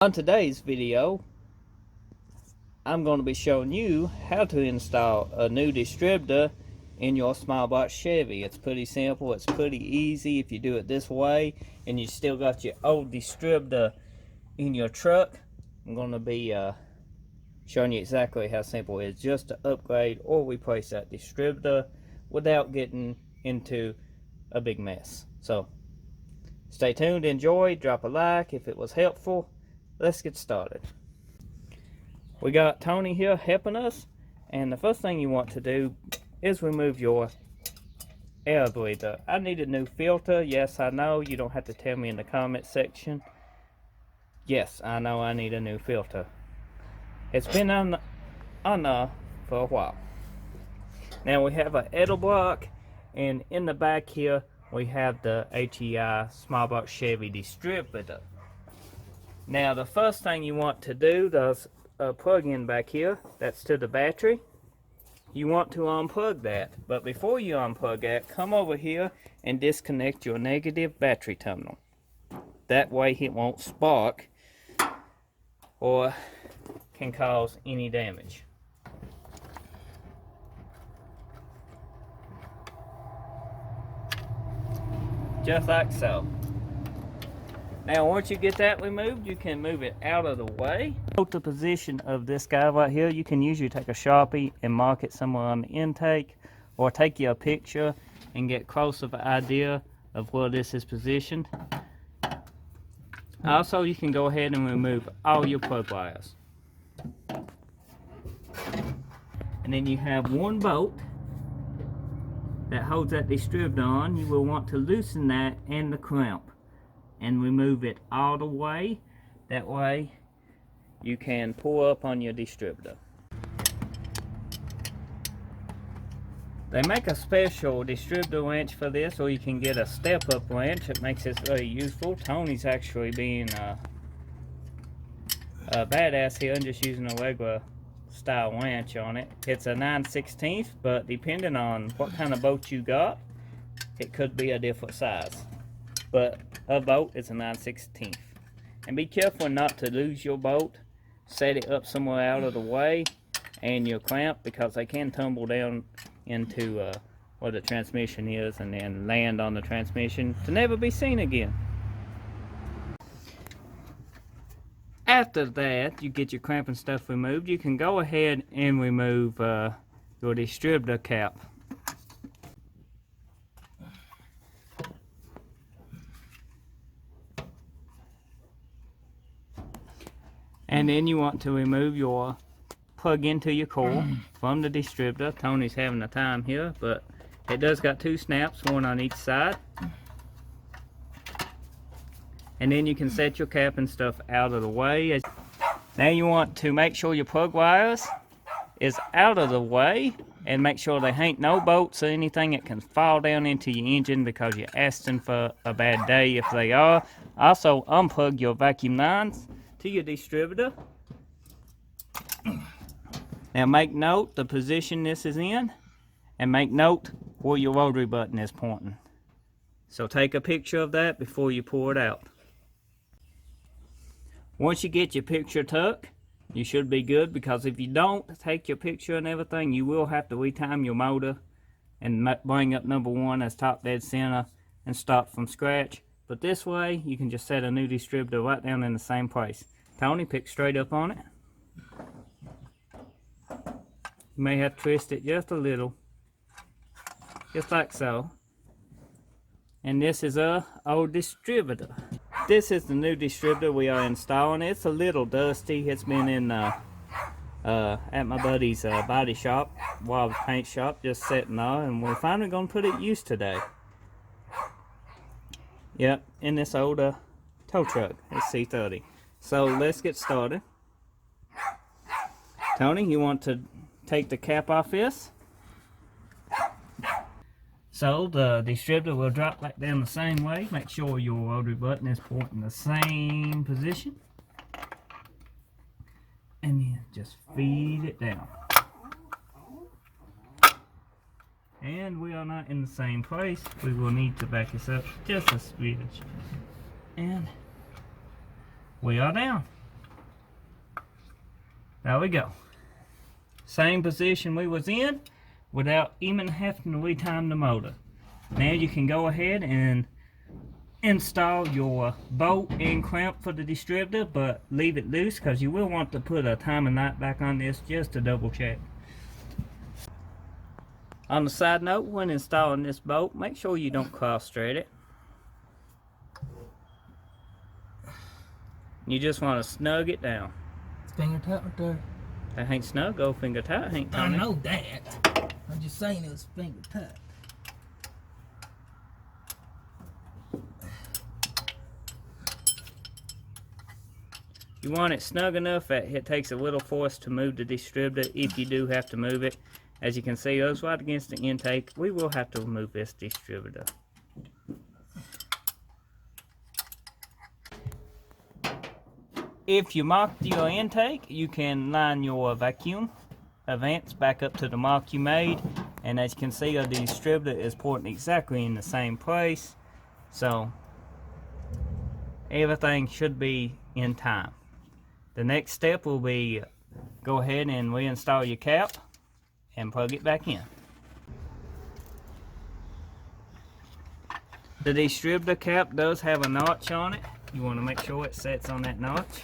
On today's video, I'm going to be showing you how to install a new distributor in your small box Chevy. It's pretty simple, it's pretty easy if you do it this way and you still got your old distributor in your truck. I'm going to be showing you exactly how simple it is just to upgrade or replace that distributor without getting into a big mess. So stay tuned, enjoy, drop a like if it was helpful. Let's get started. We got Tony here helping us, and the first thing you want to do is remove your air breather. I need a new filter. Yes, I know. You don't have to tell me in the comment section. Yes, I know I need a new filter. It's been on for a while. Now we have an idle block, and in the back here we have the HEI small box Chevy distributor. Now the first thing you want to do, there's a plug-in back here that's to the battery. You want to unplug that, but before you unplug that, come over here and disconnect your negative battery terminal. That way it won't spark or can cause any damage. Just like so. Now once you get that removed, you can move it out of the way. Note the position of this guy right here. You can usually take a Sharpie and mark it somewhere on the intake, or take you a picture and get close of an idea of where this is positioned. Also, you can go ahead and remove all your plug wires. And then you have one bolt that holds that distributor on. You will want to loosen that and the clamp and remove it all the way. That way you can pull up on your distributor. They make a special distributor wrench for this, or you can get a step-up wrench. It makes this very useful. Tony's actually being a badass here and just using a regular style wrench on it. It's a 9/16, but depending on what kind of boat you got, it could be a different size. But a bolt is a 9/16. And be careful not to lose your bolt. Set it up somewhere out of the way and your clamp, because they can tumble down into where the transmission is and then land on the transmission to never be seen again. After that, you get your clamp and stuff removed, you can go ahead and remove your distributor cap. And then you want to remove your plug into your core from the distributor. Tony's having a time here, but it does got two snaps, one on each side. And then you can set your cap and stuff out of the way. Now you want to make sure your plug wires is out of the way, and make sure there ain't no bolts or anything that can fall down into your engine, because you're asking for a bad day if they are. Also, unplug your vacuum lines to your distributor. Now make note the position this is in, and make note where your rotary button is pointing. So take a picture of that before you pull it out. Once you get your picture took, you should be good, because if you don't take your picture and everything, you will have to retime your motor and bring up number 1 as top dead center and start from scratch. But this way, you can just set a new distributor right down in the same place. Tony, pick straight up on it. You may have to twist it just a little, just like so. And this is our old distributor. This is the new distributor we are installing. It's a little dusty. It's been in at my buddy's body shop, Wild Paint Shop, just sitting there, and we're finally gonna put it used today. Yep, in this old tow truck, it's C30. So let's get started. Tony, you want to take the cap off this? So the distributor will drop back down the same way. Make sure your rotary button is pointing the same position. And then just feed it down. And we are not in the same place. We will need to back this up just a smidge. And we are down. There we go. Same position we was in without even having to retime the motor. Now you can go ahead and install your bolt and clamp for the distributor, but leave it loose because you will want to put a timing light back on this just to double check. On the side note, when installing this bolt, make sure you don't cross thread it. You just want to snug it down. It's finger tight right there. That ain't snug, go finger tight, ain't I Tony? know that. I'm just saying it was finger tight. You want it snug enough that it takes a little force to move the distributor if you do have to move it. As you can see, it goes right against the intake. We will have to remove this distributor. If you marked your intake, you can line your vacuum advance back up to the mark you made. And as you can see, the distributor is pointing exactly in the same place. So everything should be in time. The next step will be go ahead and reinstall your cap and plug it back in. The distributor cap does have a notch on it. You want to make sure it sets on that notch.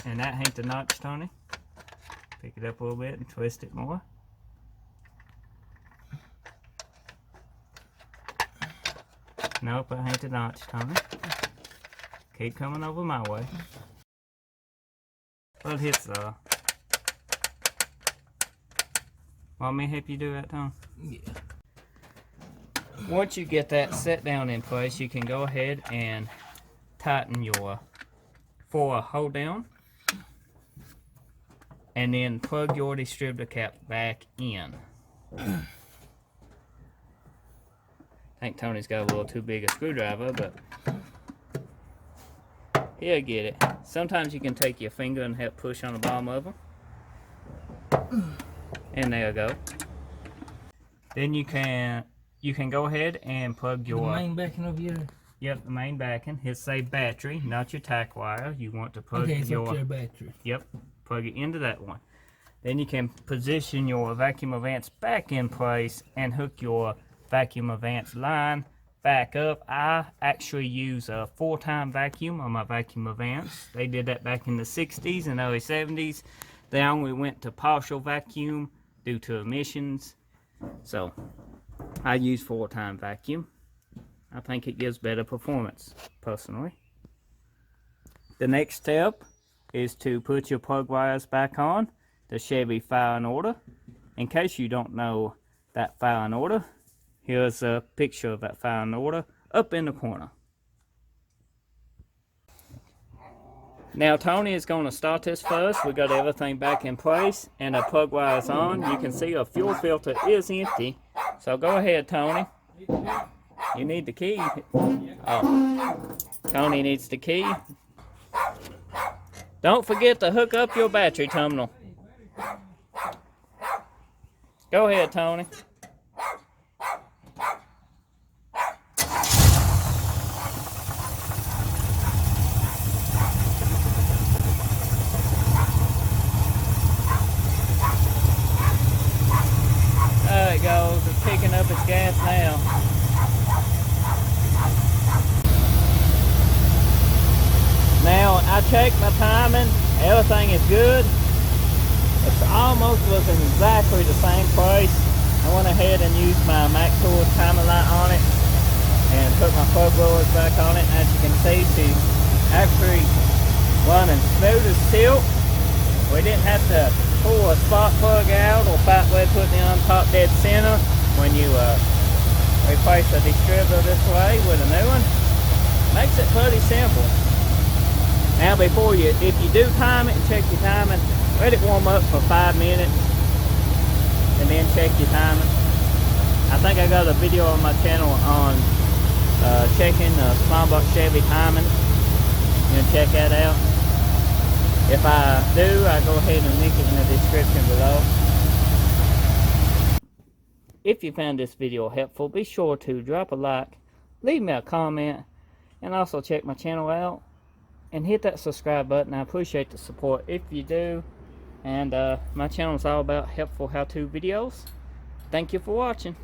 And that ain't the notch, Tony. Pick it up a little bit and twist it more. Nope, it ain't the notch, Tony. Keep coming over my way. Well, it's want me to help you do that, Tom? Yeah. Once you get that set down in place, you can go ahead and tighten your forward hold down. And then plug your distributor cap back in. I think Tony's got a little too big a screwdriver, but he'll get it. Sometimes you can take your finger and help push on the bottom of them. And there you go. Then you can go ahead and plug your the main backing of your. Yep, the main backing. It'll say battery, not your tack wire. You want to plug Okay, it's your up to your battery. Yep, plug it into that one. Then you can position your vacuum advance back in place and hook your vacuum advance line back up. I actually use a full-time vacuum on my vacuum advance. They did that back in the 60s and early 70s. They only went to partial vacuum due to emissions. So I use full-time vacuum. I think it gives better performance, personally. The next step is to put your plug wires back on the Chevy filing order. In case you don't know that filing order, here's a picture of that filing order up in the corner. Now Tony is going to start this first. We got everything back in place and the plug wire is on. You can see a fuel filter is empty. So go ahead, Tony. You need the key. Oh, Tony needs the key. Don't forget to hook up your battery terminal. Go ahead, Tony. There it goes. It's picking up its gas now. Now, I checked my timing. Everything is good. It's almost looking exactly the same place. I went ahead and used my Mac Tool timing light on it and put my plug rollers back on it. As you can see, she's actually running smooth as silk. We didn't have to pull a spark plug out or fight with putting it on top dead center when you replace a distributor this way with a new one. Makes it pretty simple. Now before you, if you do time it and check your timing, let it warm up for 5 minutes and then check your timing. I think I got a video on my channel on checking the small box Chevy timing. You can check that out. If I do, I go ahead and link it in the description below. If you found this video helpful, be sure to drop a like, leave me a comment, and also check my channel out. and hit that subscribe button. I appreciate the support if you do. And my channel is all about helpful how-to videos. Thank you for watching.